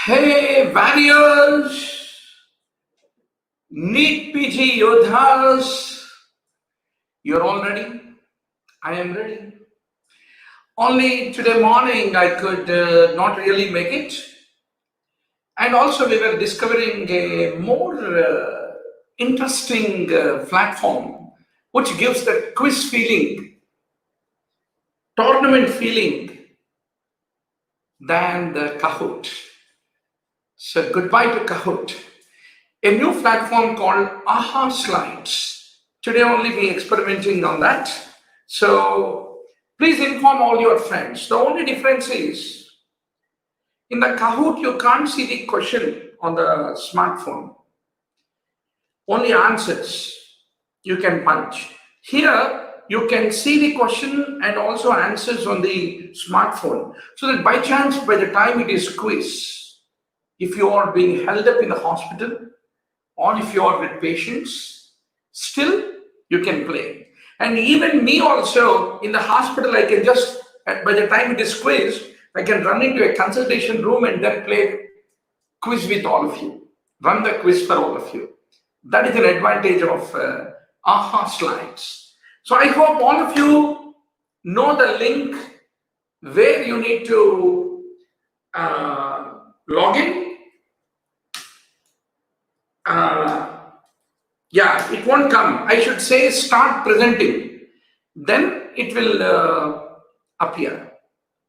Hey warriors, NEET PG Yodhas, you're all ready? I am ready. Only today morning I could not really make it. And also we were discovering a more interesting platform which gives that quiz feeling, tournament feeling than the Kahoot. So goodbye to Kahoot. A new platform called AHA Slides. Today only we experimenting on that. So please inform all your friends. The only difference is in the Kahoot you can't see the question on the smartphone. Only answers you can punch. Here you can see the question and also answers on the smartphone. So that by chance by the time it is quiz, if you are being held up in the hospital, or if you are with patients, still you can play. And even me also in the hospital, I can just, by the time it is quiz, I can run into a consultation room and then play quiz with all of you, run the quiz for all of you. That is an advantage of AHA Slides. So I hope all of you know the link where you need to log in. Yeah, it won't come. I should say start presenting. Then it will appear,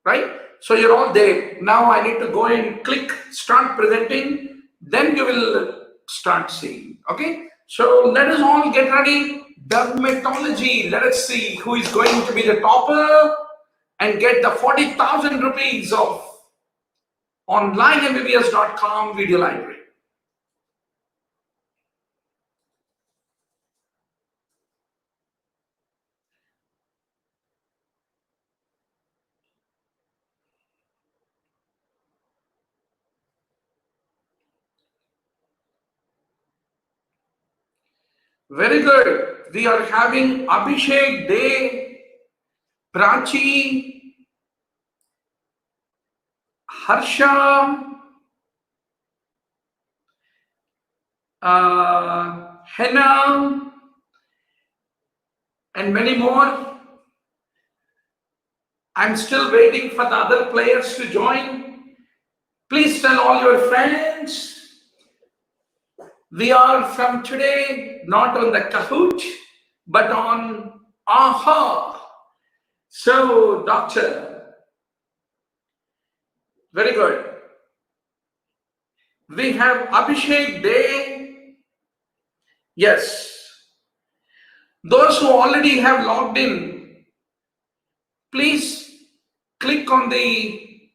right? So you're all there. Now I need to go and click start presenting. Then you will start seeing, okay? So let us all get ready. Dermatology. Let us see who is going to be the topper and get the 40,000 rupees of onlinembbs.com video library. Very good. We are having Abhishek Day, Prachi, Harsha, Henna, and many more. I'm still waiting for the other players to join. Please tell all your friends. We are from today not on the Kahoot, but on AHA. So, doctor, very good. We have Abhishek Day. Yes. Those who already have logged in, please click on the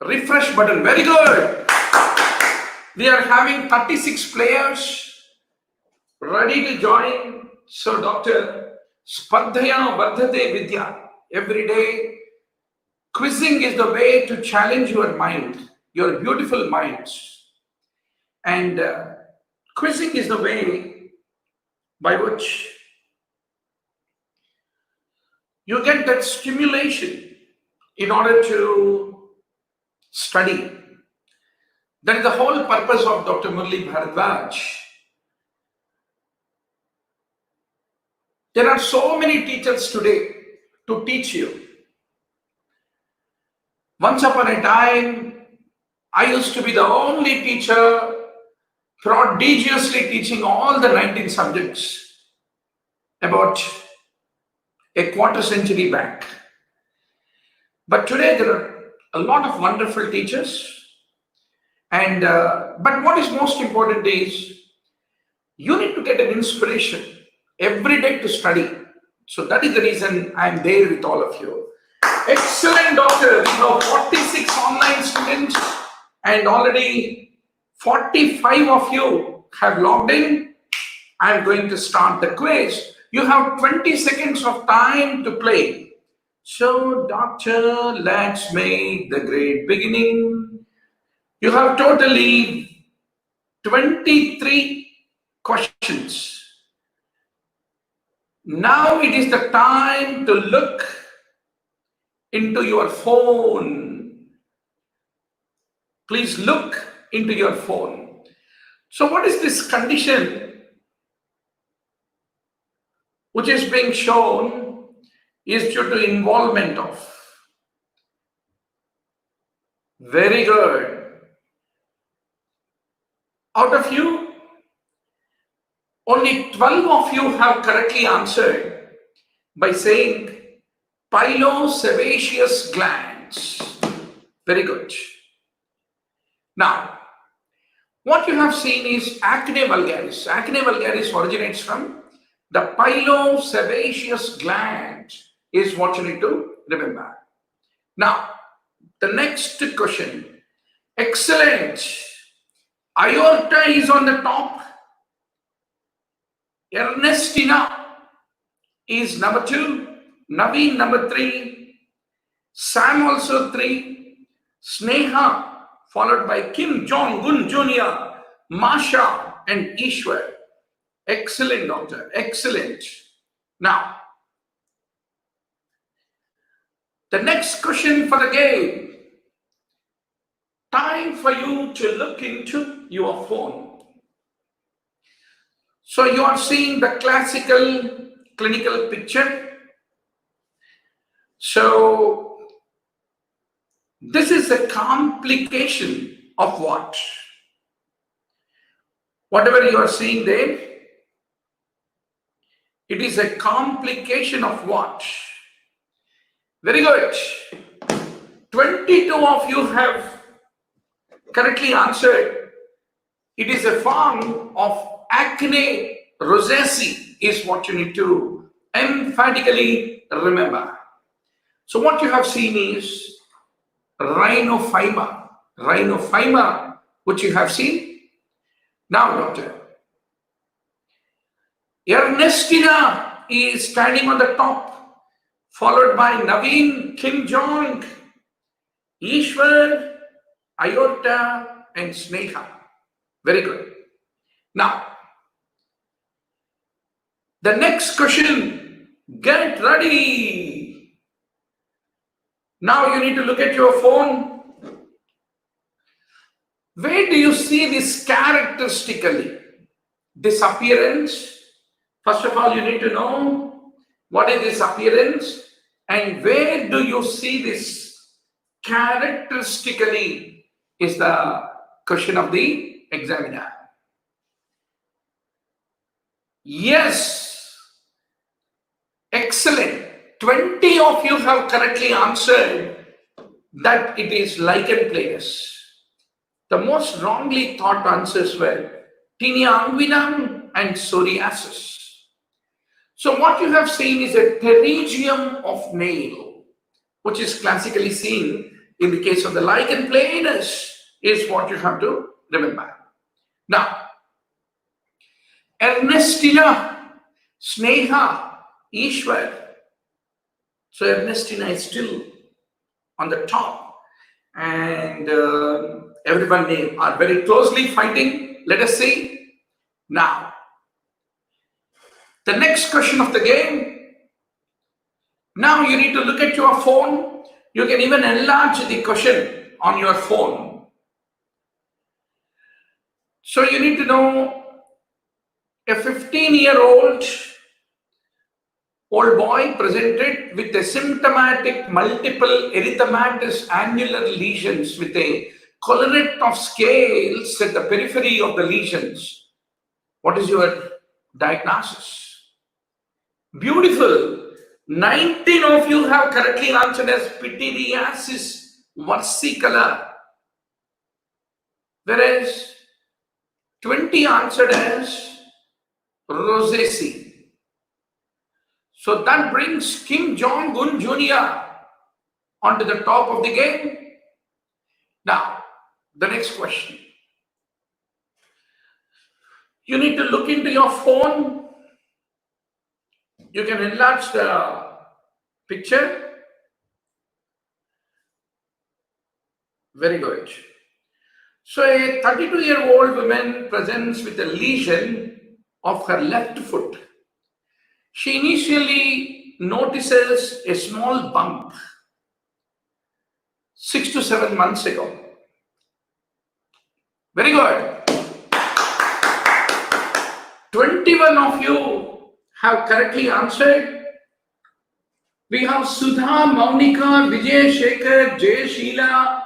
refresh button. Very good. We are having 36 players ready to join. So, Dr. Spardaya, Vardhathey, Vidya, every day, quizzing is the way to challenge your mind, your beautiful minds. And quizzing is the way by which you get that stimulation in order to study. That is the whole purpose of Dr. Murali Bharadwaz. There are so many teachers today to teach you. Once upon a time, I used to be the only teacher prodigiously teaching all the 19 subjects about a quarter century back. But today there are a lot of wonderful teachers. And but what is most important is you need to get an inspiration every day to study. So that is the reason I'm there with all of you. Excellent, doctor. We have 46 online students and already 45 of you have logged in. I'm going to start the quiz. You have 20 seconds of time to play. So, doctor, let's make the great beginning. You have totally 23 questions. Now it is the time to look into your phone Please look into your phone. So what is this condition which is being shown is due to involvement of? Very good. Out of you, only 12 of you have correctly answered by saying pilosebaceous glands. Very good. Now, what you have seen is acne vulgaris. Acne vulgaris originates from the pilosebaceous gland is what you need to remember. Now, the next question. Excellent. Aorta is on the top. Ernestina is number 2. Naveen number 3. Sam also 3. Sneha followed by Kim Jong-un Jr., Masha and Ishwar. Excellent, doctor. Excellent. Now, the next question for the game. Time for you to look into your phone. So you are seeing the classical clinical picture. So this is a complication of what? Whatever you are seeing there, it is a complication of what? Very good. 22 of you have correctly answered. It is a form of acne rosacea is what you need to emphatically remember. So what you have seen is rhinophyma, which you have seen. Now, doctor, Ernestina is standing on the top, followed by Naveen, Kim Jong, Ishwar, Aorta, and Sneha. Very good. Now, the next question, get ready. Now you need to look at your phone. Where do you see this characteristically? This appearance. First of all, you need to know what is this appearance and where do you see this characteristically is the question of the examiner. Yes. Excellent. 20 of you have correctly answered that it is lichen planus. The most wrongly thought answers were tinea inguinum and psoriasis. So what you have seen is a pterygium of nail, which is classically seen in the case of the lichen planus, is what you have to remember. Now, Ernestina, Sneha, Ishwar. So Ernestina is still on the top, and everyone are very closely fighting. Let us see. Now, the next question of the game. Now you need to look at your phone. You can even enlarge the question on your phone. So you need to know a 15-year-old boy presented with a symptomatic multiple erythematous annular lesions with a collarette of scales at the periphery of the lesions. What is your diagnosis? Beautiful. 19 of you have correctly answered as pityriasis versicolor, whereas 20 answered as rosacea. So that brings Kim Jong-un Jr. onto the top of the game. Now, the next question. You need to look into your phone. You can enlarge the picture. Very good. So a 32-year-old woman presents with a lesion of her left foot. She initially notices a small bump 6 to 7 months ago. Very good. 21 of you have correctly answered. We have Sudha, Maunika, Vijay, Shekhar, Jay, Sheila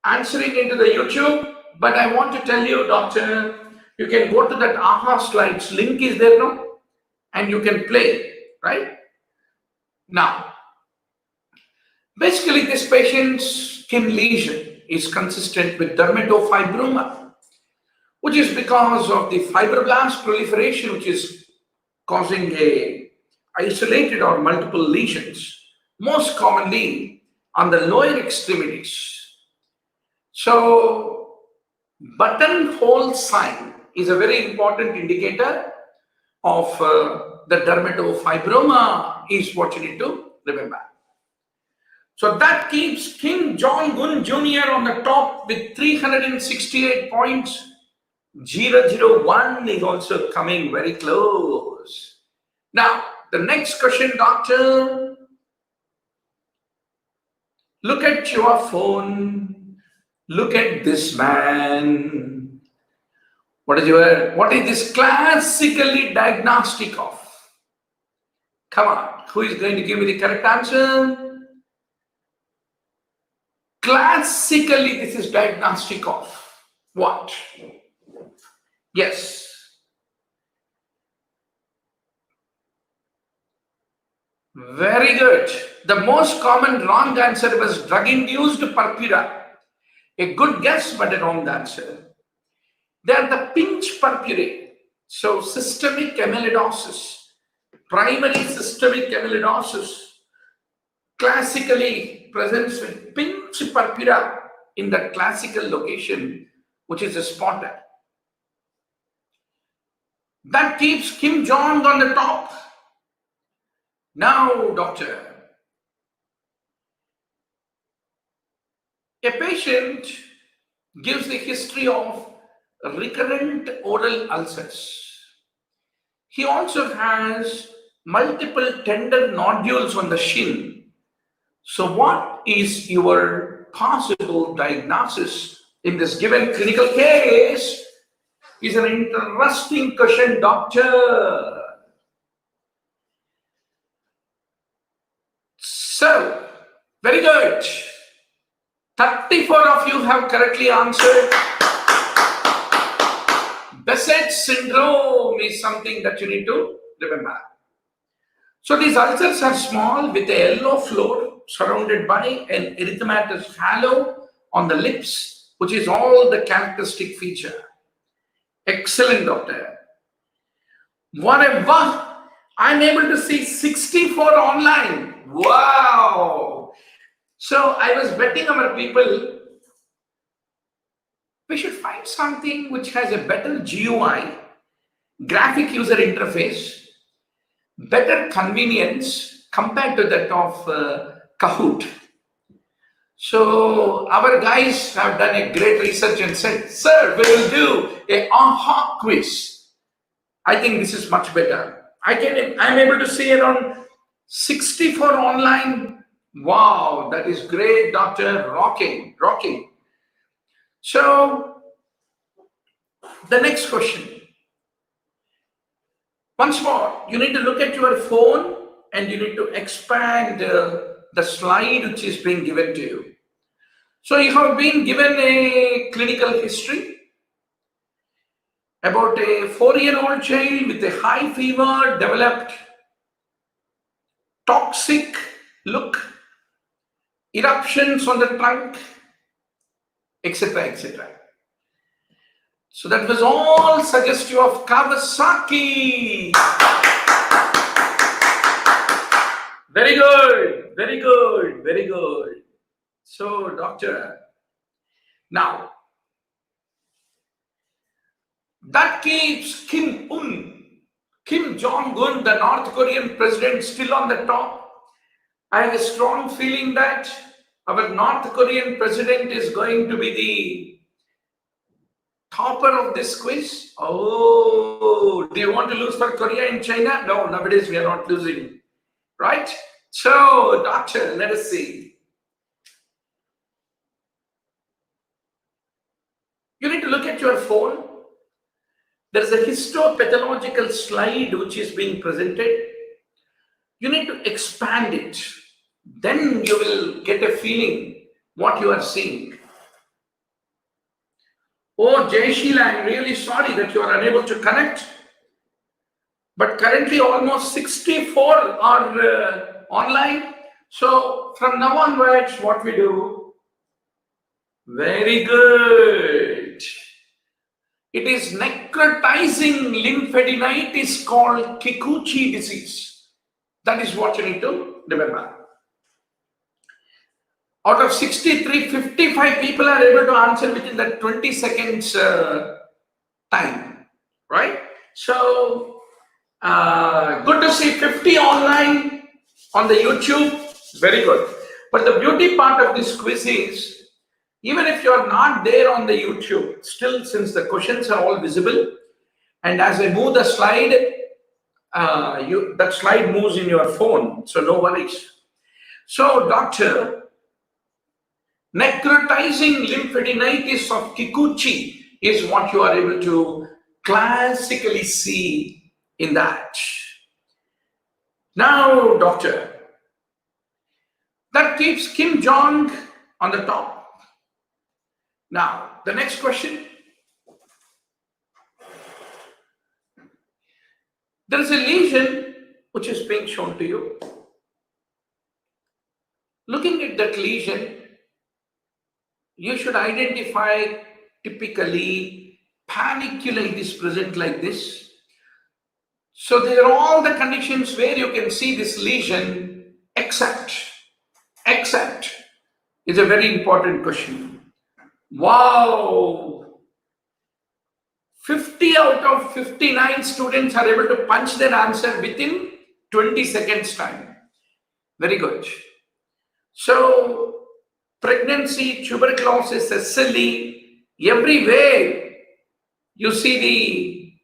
answering into the YouTube. But I want to tell you, Doctor, you can go to that AHA slides. Link is there now. And you can play, right? Now, basically this patient's skin lesion is consistent with dermatofibroma, which is because of the fibroblast proliferation, which is causing a isolated or multiple lesions, most commonly on the lower extremities. So, buttonhole sign is a very important indicator of the dermatofibroma is what you need to remember. So that keeps Kim Jong-un Jr. on the top with 368 points. 001 is also coming very close. Now, the next question, Doctor. Look at your phone. Look at this man. What is this classically diagnostic of? Come on, who is going to give me the correct answer? Classically, this is diagnostic of what? Yes. Very good. The most common wrong answer was drug-induced purpura. A good guess, but a wrong answer. They are the pinch purpurae. So systemic amyloidosis, primary systemic amyloidosis, classically presents with pinch purpura in the classical location, which is spotted. That keeps Kim Jong on the top. Now, Doctor, a patient gives the history of recurrent oral ulcers. He also has multiple tender nodules on the shin. So what is your possible diagnosis in this given clinical case? Is an interesting question, Doctor. So, very good. 34 of you have correctly answered. Behcet syndrome is something that you need to remember. So these ulcers are small with a yellow floor surrounded by an erythematous halo on the lips, which is all the characteristic feature. Excellent, Doctor. Whatever. I'm able to see 64 online. Wow. So I was betting our people, we should find something which has a better GUI, graphic user interface, better convenience compared to that of Kahoot. So our guys have done a great research and said, sir, we will do a AHA quiz. I think this is much better. I'm able to see around 64 online. Wow, that is great, Doctor. Rocking. So the next question. Once more, you need to look at your phone and you need to expand the slide which is being given to you. So you have been given a clinical history about a 4-year-old child with a high fever, developed toxic look, eruptions on the trunk, etc., etc. So that was all suggestive of Kawasaki. Very good. So, Doctor, now that keeps Kim Jong-un, the North Korean president, still on the top. I have a strong feeling that our North Korean president is going to be the topper of this quiz. Oh, do you want to lose for Korea and China? No, nowadays we are not losing, right? So, Doctor, let us see. your phone, there is a histopathological slide which is being presented. You need to expand it. Then you will get a feeling what you are seeing. Oh, Jay Sheila, I'm really sorry that you are unable to connect. But currently almost 64 are online. So from now onwards, what we do? Very good. It is necrotizing lymphadenitis called Kikuchi disease. That is what you need to remember. Out of 63, 55 people are able to answer within that 20 seconds time, right? So, good to see 50 online on the YouTube. Very good. But the beauty part of this quiz is, even if you're not there on the YouTube, still since the questions are all visible, and as I move the slide, that slide moves in your phone, so no worries. So, doctor, necrotizing lymphadenitis of Kikuchi is what you are able to classically see in that. Now, doctor, that keeps Kim Jong on the top. Now, the next question. There is a lesion which is being shown to you. Looking at that lesion, you should identify typically paniculitis present like this. So there are all the conditions where you can see this lesion except is a very important question. Wow! 50 out of 59 students are able to punch their answer within 20 seconds time. Very good. So, pregnancy, tuberculosis, SLE, everywhere you see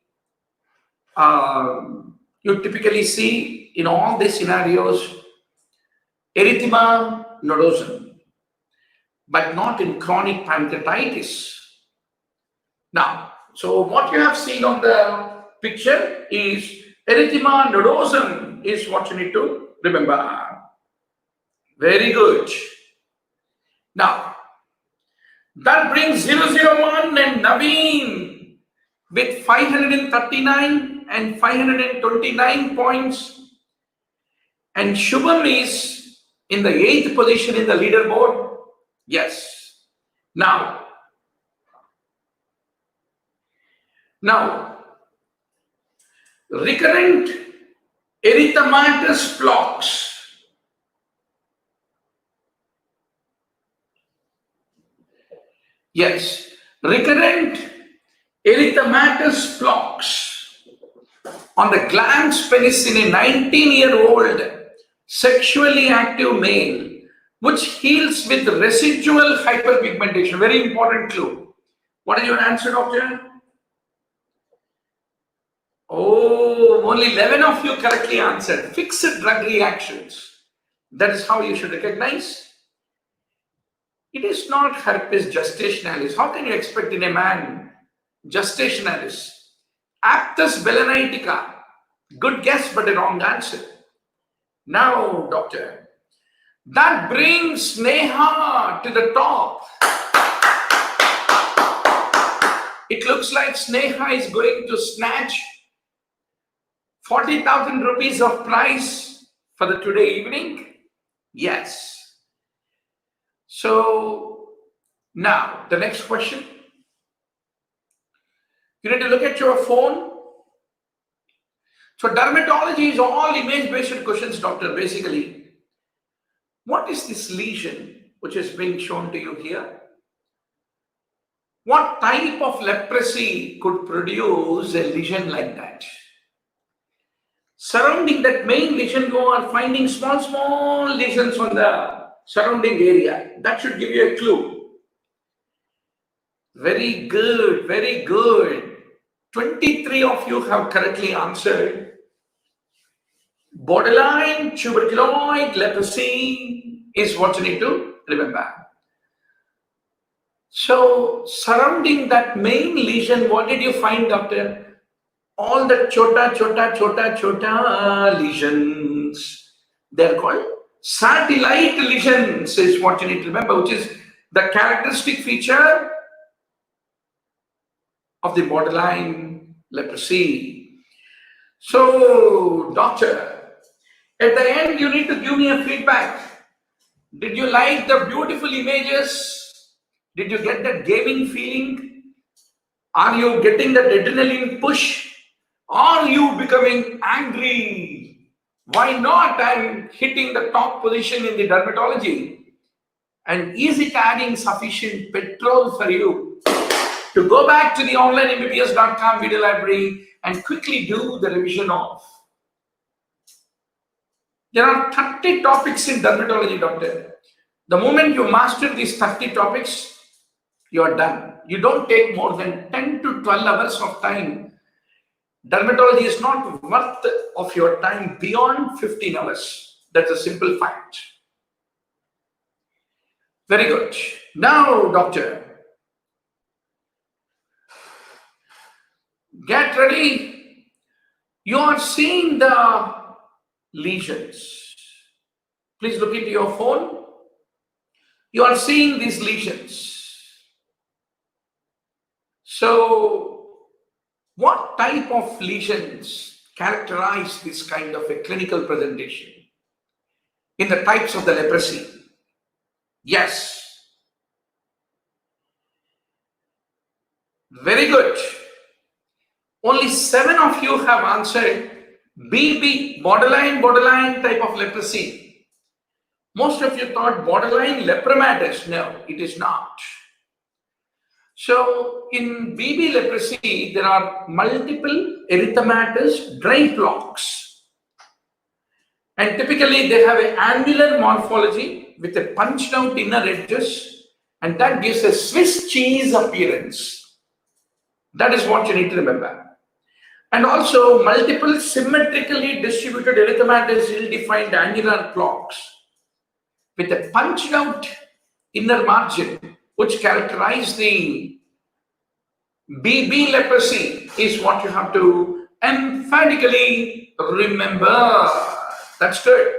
you typically see in all these scenarios erythema nodosum, but not in chronic pancreatitis. Now, so what you have seen on the picture is erythema nodosum is what you need to remember. Very good. Now, that brings 001 and Naveen with 539 and 529 points. And Shubham is in the 8th position in the leaderboard. Yes. Now, recurrent erythematous plaques. Yes, recurrent erythematous plaques on the glans penis in a 19-year-old sexually active male, which heals with residual hyperpigmentation. Very important clue. What is your answer, doctor? Oh, only 11 of you correctly answered. Fixed drug reactions. That is how you should recognize. It is not herpes gestationalis. How can you expect in a man gestationalis? Aptus belenitica. Good guess, but a wrong answer. Now, doctor, that brings Sneha to the top. It looks like Sneha is going to snatch 40,000 rupees of prize for the today evening. Yes. So now the next question. You need to look at your phone. So dermatology is all image-based questions, doctor, basically. What is this lesion which is being shown to you here? What type of leprosy could produce a lesion like that? Surrounding that main lesion, you are finding small lesions on the surrounding area. That should give you a clue. Very good, very good. 23 of you have correctly answered. Borderline tuberculoid leprosy is what you need to remember. So surrounding that main lesion, what did you find, doctor? All the chota lesions. They're called satellite lesions is what you need to remember, which is the characteristic feature of the borderline leprosy. So, doctor, at the end, you need to give me a feedback. Did you like the beautiful images? Did you get that gaming feeling? Are you getting that adrenaline push? Are you becoming angry? Why not? I'm hitting the top position in the dermatology. And is it adding sufficient petrol for you to go back to the onlinembbs.com video library and quickly do the revision of? There are 30 topics in dermatology, doctor. The moment you master these 30 topics, you're done. You don't take more than 10 to 12 hours of time. Dermatology is not worth of your time beyond 15 hours. That's a simple fact. Very good. Now, doctor, get ready. You are seeing the lesions. Please look into your phone. You are seeing these lesions. So, what type of lesions characterize this kind of a clinical presentation in the types of the leprosy? Yes. Very good. Only 7 of you have answered BB, borderline type of leprosy. Most of you thought borderline lepromatous. No, it is not. So in BB leprosy, there are multiple erythematous dry plaques. And typically they have an angular morphology with a punched out inner edges, and that gives a Swiss cheese appearance. That is what you need to remember. And also multiple symmetrically distributed erythematous ill-defined angular plaques with a punched out inner margin, which characterize the BB leprosy, is what you have to emphatically remember. That's good.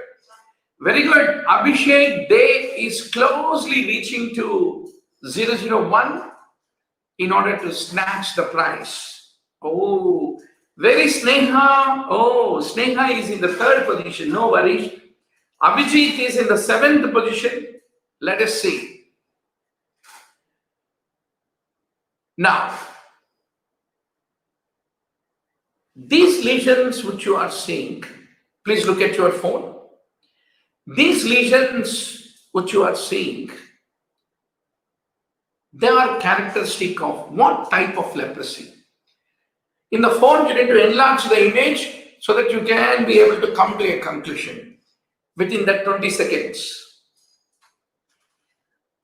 Very good. Abhishek Day is closely reaching to 001 in order to snatch the prize. Oh, very Sneha. Oh, Sneha is in the 3rd position. No worries. Abhijit is in the 7th position. Let us see. Now, these lesions which you are seeing, please look at your phone. These lesions which you are seeing, they are characteristic of what type of leprosy. In the phone, you need to enlarge the image so that you can be able to come to a conclusion within that 20 seconds.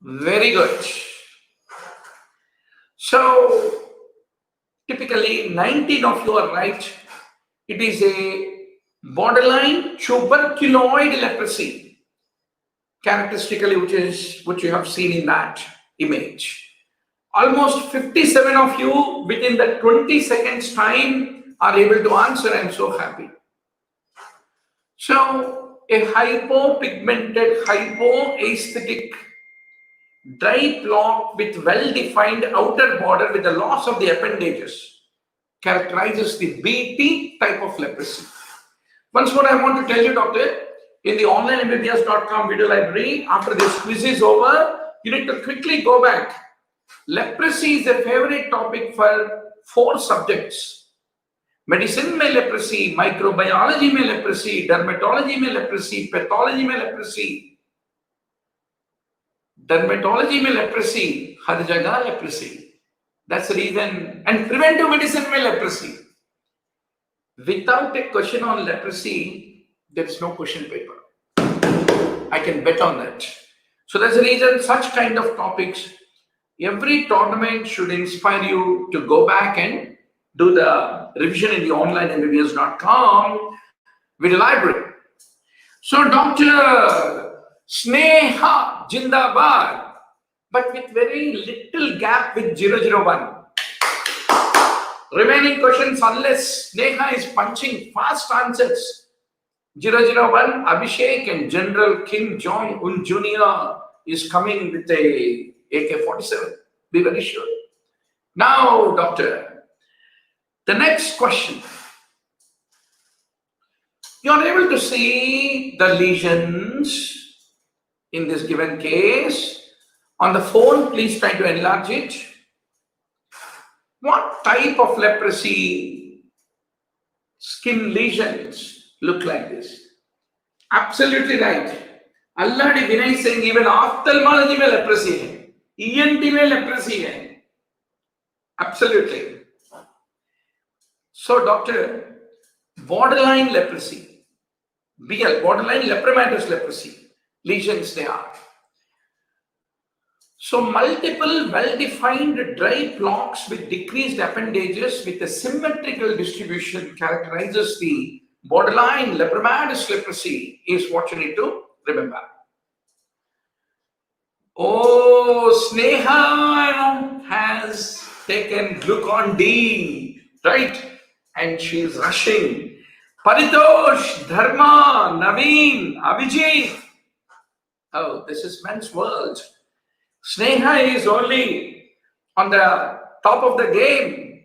Very good. So, typically 19 of you are right. It is a borderline tuberculoid leprosy, characteristically, which you have seen in that image. Almost 57 of you within the 20 seconds time are able to answer. I'm so happy. So, a hypopigmented, hypoaesthetic dry plaque with well-defined outer border with the loss of the appendages characterizes the BT type of leprosy. Once more, I want to tell you, doctor, in the onlinembbs.com video library, after this quiz is over, you need to quickly go back. Leprosy is a favorite topic for 4 subjects. Medicine में leprosy, microbiology में leprosy, dermatology में leprosy, pathology में leprosy. Dermatology में leprosy, हर जगह leprosy. That's the reason. And preventive medicine में leprosy. Without a question on leprosy, there is no question paper. I can bet on that. So that's the reason such kind of topics, every tournament should inspire you to go back and do the revision in the onlinembbs.com video library. So Dr. Sneha Jindabad, but with very little gap with 001. Remaining questions, unless Neha is punching fast answers. 001, Abhishek and General Kim Jong-un Jr. is coming with a AK-47. Be very sure. Now, doctor, the next question. You are able to see the lesions in this given case. On the phone, please try to enlarge it. What type of leprosy skin lesions look like this? Absolutely right. Already Vinay is saying even ophthalmology में leprosy है, ENT में leprosy है. Absolutely. So, doctor, borderline leprosy, BL, borderline lepromatous leprosy lesions they are. So, multiple well-defined dry plaques with decreased appendages with a symmetrical distribution characterizes the borderline lepromatous leprosy is what you need to remember. Oh, Sneha has taken Glucon-D, right? And she is rushing. Paritosh, Dharma, Naveen, Abhijit. Oh, this is men's world. Sneha is only on the top of the game.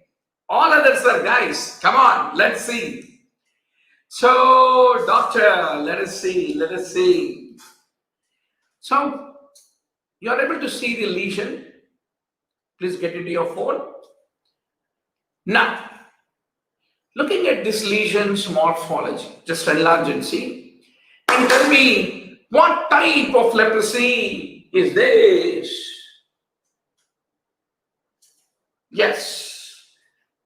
All others are guys. Come on, let's see. So, doctor, let us see. So, you are able to see the lesion. Please get into your phone. Now, looking at this lesion's morphology, just enlarge and see. And tell me, what type of leprosy is this? Yes.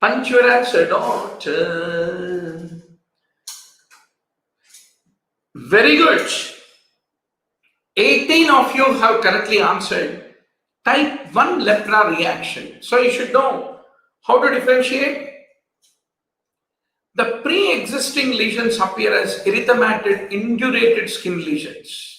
Punch your answer, doctor. Very good. 18 of you have correctly answered. Type 1 lepra reaction. So you should know how to differentiate. The pre-existing lesions appear as erythematid, indurated skin lesions.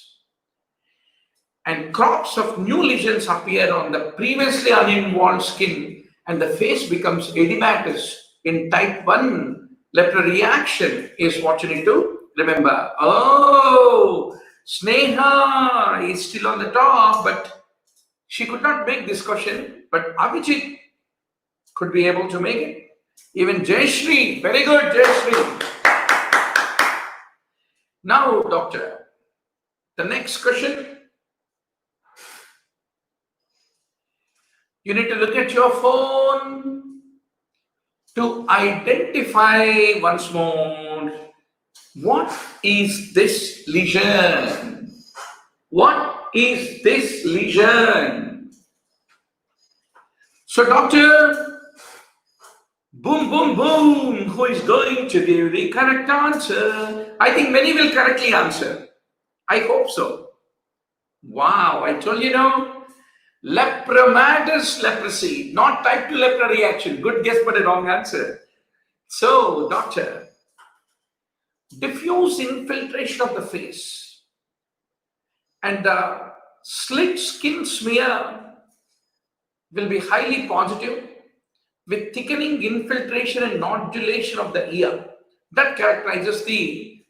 And crops of new lesions appear on the previously uninvolved skin and the face becomes edematous. In type 1 lepra reaction is what you need to remember. Oh, Sneha is still on the top, but she could not make this question. But Abhijit could be able to make it. Even Jayashree, very good, Jayashree. Now, doctor, the next question. You need to look at your phone to identify once more. What is this lesion? What is this lesion? So, doctor, boom, boom, boom. Who is going to give the correct answer? I think many will correctly answer. I hope so. Wow, I told you now. Lepromatous leprosy, not type 2 lepra reaction. Good guess, but a wrong answer. So, doctor, diffuse infiltration of the face and the slit skin smear will be highly positive with thickening infiltration and nodulation of the ear. That characterizes the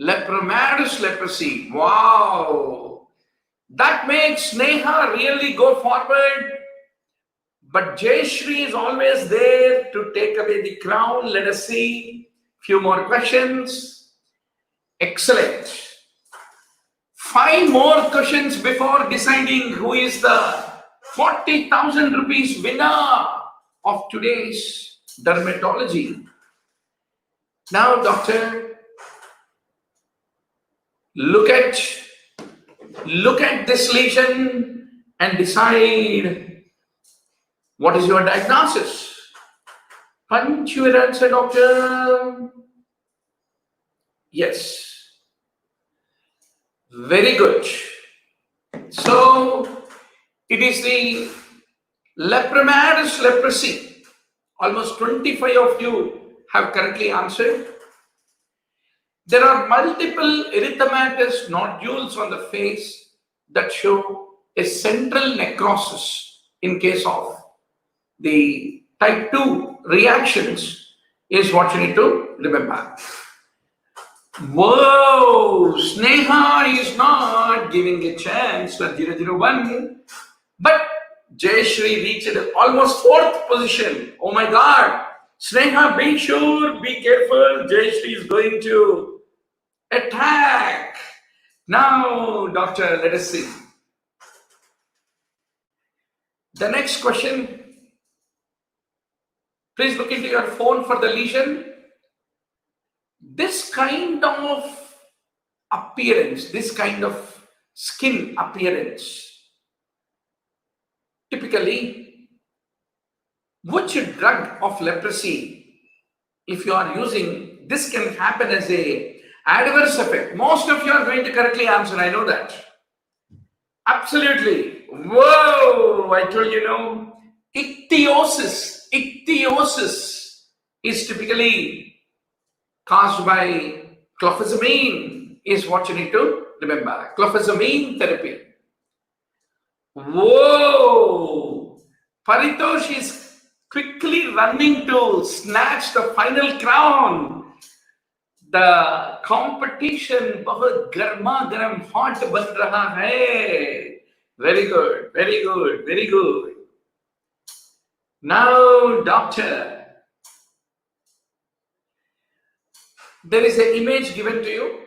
lepromatous leprosy. Wow! That makes Sneha really go forward. But Jayashree is always there to take away the crown. Let us see. Few more questions. Excellent. 5 more questions before deciding who is the 40,000 rupees winner of today's dermatology. Now, doctor, look at this lesion and decide what is your diagnosis. Punch your answer, doctor. Yes. Very good. So, it is the lepromatous leprosy. Almost 25 of you have correctly answered. There are multiple erythematous nodules on the face that show a central necrosis in case of the type 2 reactions is what you need to remember. Whoa, Sneha is not giving a chance to 001, but Jayashree reached almost 4th position. Oh my God. Sneha, be sure, be careful. Jayashree is going to attack. Now, doctor, let us see. The next question. Please look into your phone for the lesion. This kind of appearance, this kind of skin appearance, typically, which drug of leprosy, if you are using, this can happen as a adverse effect. Most of you are going to correctly answer, I know that. Absolutely. Whoa, I told you, no. Ichthyosis is typically caused by clofazimine, is what you need to remember. Clofazimine therapy. Whoa! Paritosh is quickly running to snatch the final crown. The competition बहुत गर्मा गर्म hot बन रहा है. Very good, very good, very good. Now, doctor, there is an image given to you.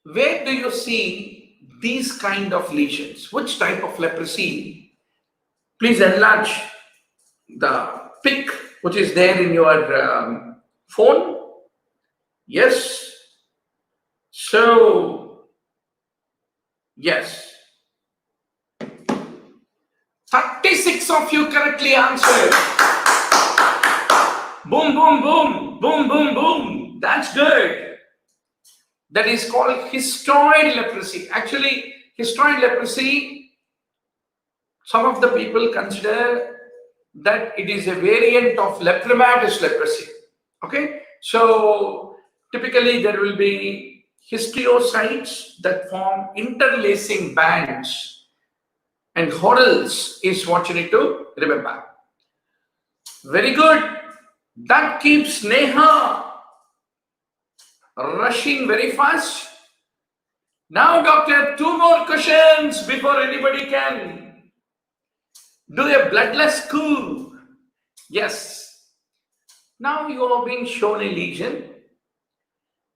Where do you see these kind of lesions? Which type of leprosy? Please enlarge the pic which is there in your phone. Yes. So, yes. 36 of you correctly answered. Boom, boom, boom, boom, boom, boom. That's good. That is called histoid leprosy. Actually, histoid leprosy, some of the people consider that it is a variant of lepromatous leprosy. Okay? So, typically there will be histiocytes that form interlacing bands, and whorls is what you need to remember. Very good. That keeps Neha rushing very fast. Now, doctor, 2 more questions before anybody can do a bloodless coup. Yes. Now you are being shown a lesion.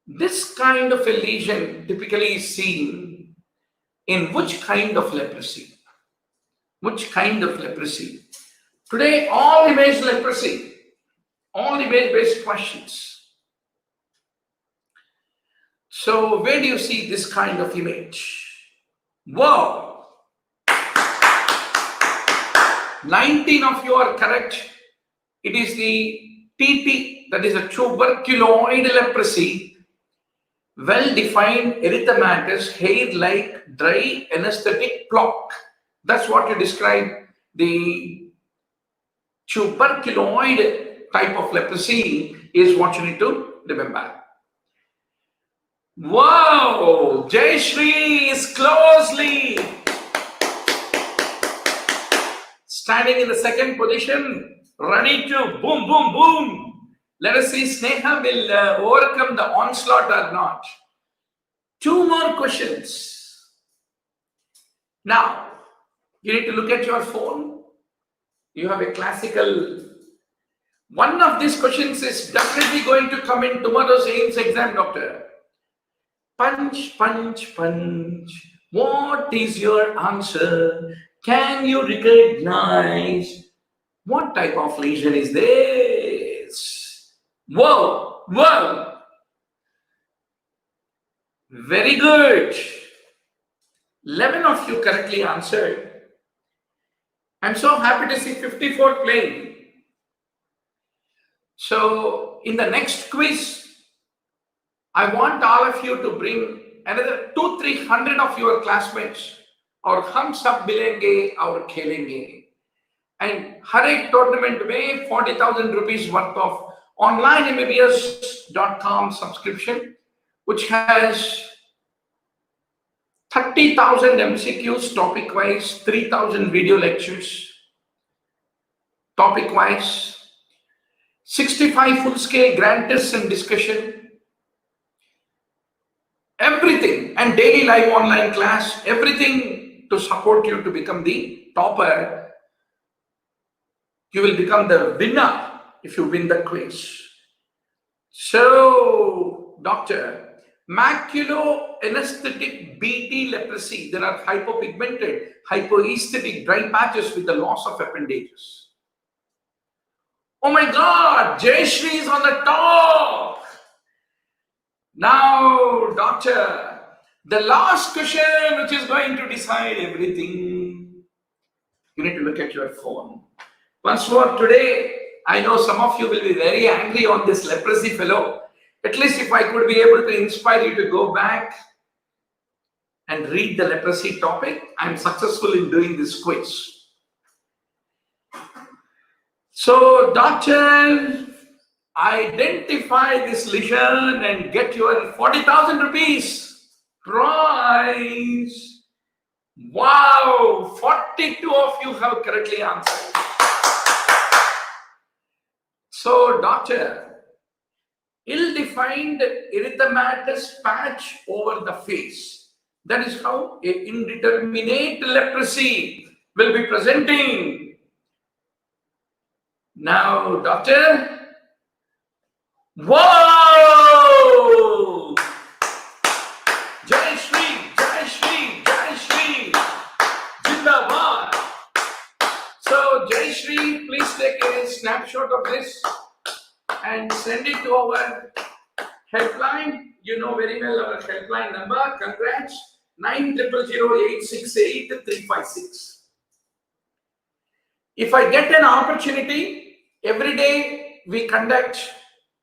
This kind of a lesion typically is seen in which kind of leprosy? Which kind of leprosy? Today, all image leprosy, all image-based questions. So, where do you see this kind of image? Wow! 19 of you are correct. It is the TT, that is a tuberculoid leprosy, well-defined erythematous, hair-like, dry, anesthetic plaque. That's what you describe the tuberculoid type of leprosy is what you need to remember. Wow! Jayashree is closely standing in the 2nd position, ready to boom, boom, boom. Let us see Sneha will overcome the onslaught or not. 2 more questions. Now, you need to look at your phone. You have a classical. One of these questions is definitely going to come in tomorrow's AIMS exam, doctor. Punch, punch, punch. What is your answer? Can you recognize what type of lesion is this? Whoa, whoa. Very good. 11 of you correctly answered. I'm so happy to see 54 playing. So, in the next quiz, I want all of you to bring another 200-300 of your classmates. और हम सब मिलेंगे और खेलेंगे. And हर एक tournament में 40,000 rupees worth of online MBBS.com subscription, which has 30,000 MCQs topic-wise, 3,000 video lectures topic-wise, 65 full-scale grant tests and discussion, everything, and daily live online class, everything to support you to become the topper. You will become the winner if you win the quiz. So, doctor, maculoanesthetic BT leprosy. There are hypopigmented, hypoesthetic dry patches with the loss of appendages. Oh my God, Jayashri is on the top. Now, doctor, the last question which is going to decide everything. You need to look at your phone. Once more today, I know some of you will be very angry on this leprosy fellow. At least if I could be able to inspire you to go back and read the leprosy topic, I'm successful in doing this quiz. So, doctor, identify this lesion and get your 40,000 rupees prize. Wow, 42 of you have correctly answered. So, doctor, ill-defined erythematous patch over the face. That is how an indeterminate leprosy will be presenting. Now, doctor, whoa! Jai Shri, Jai Shri, Jai Shri, Jindabad. So, Jai Shri, please take a snapshot of this and send it to our helpline. You know very well our helpline number. Congrats. 9000868 If I get an opportunity, every day we conduct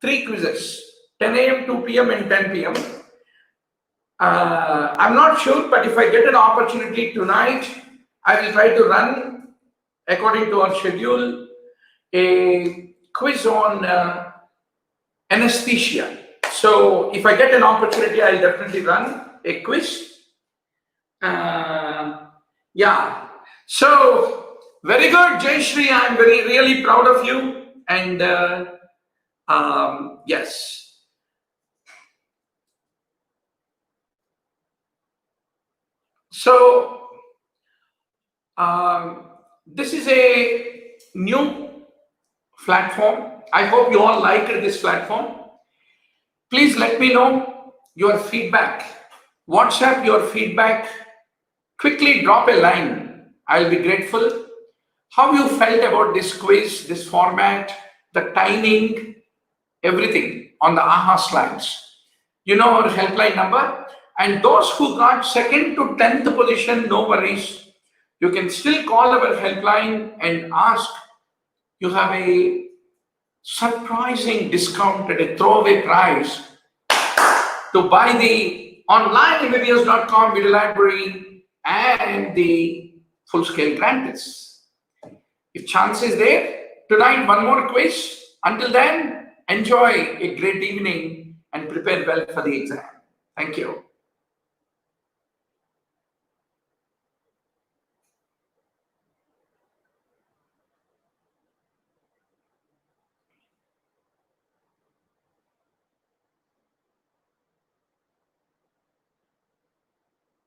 3 quizzes, 10 a.m., 2 p.m. and 10 p.m. I'm not sure, but if I get an opportunity tonight, I will try to run, according to our schedule, a quiz on anesthesia. So if I get an opportunity, I'll definitely run a quiz. Yeah. So, very good, Jayashri. I'm really proud of you. And yes. So, this is a new platform. I hope you all liked this platform. Please let me know your feedback. WhatsApp your feedback. Quickly drop a line. I'll be grateful. How you felt about this quiz, this format, the timing, everything on the AHA slides. You know our helpline number. And those who got 2nd to 10th position, no worries. You can still call our helpline and ask. You have a surprising discount at a throwaway price to buy the online MBBS.com video library and the full-scale grant tests. If chance is there, tonight one more quiz. Until then, enjoy a great evening and prepare well for the exam. Thank you.